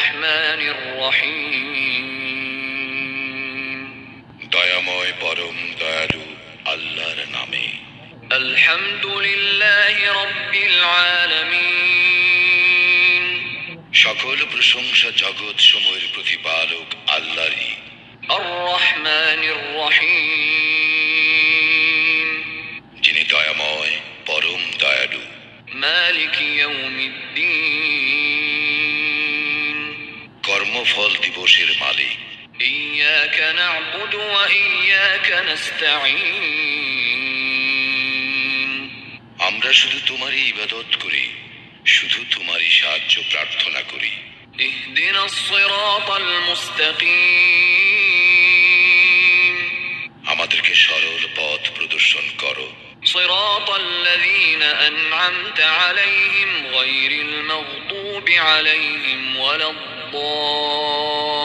الرحمن الرحيم দয়াময় পরম দয়ালু আল্লাহর নামে। الحمد لله رب العالمين সকল প্রশংসা জগৎ সমূহের প্রতিপালক আল্লাহরই। الرحمن الرحيم যিনি দয়াময় পরম দয়ালু। مالك يوم الدين কর্মফল দিবসের মালিক। إياك نعبد وإياك نستعين আমরা শুধু তোমারই ইবাদত করি, শুধু তোমারই সাহায্য প্রার্থনা করি। اهدنا الصراط المستقيم আমাদেরকে সরল পথ প্রদর্শন করো। صراط الذين أنعمت عليهم غير المغضوب عليهم ولا الضالين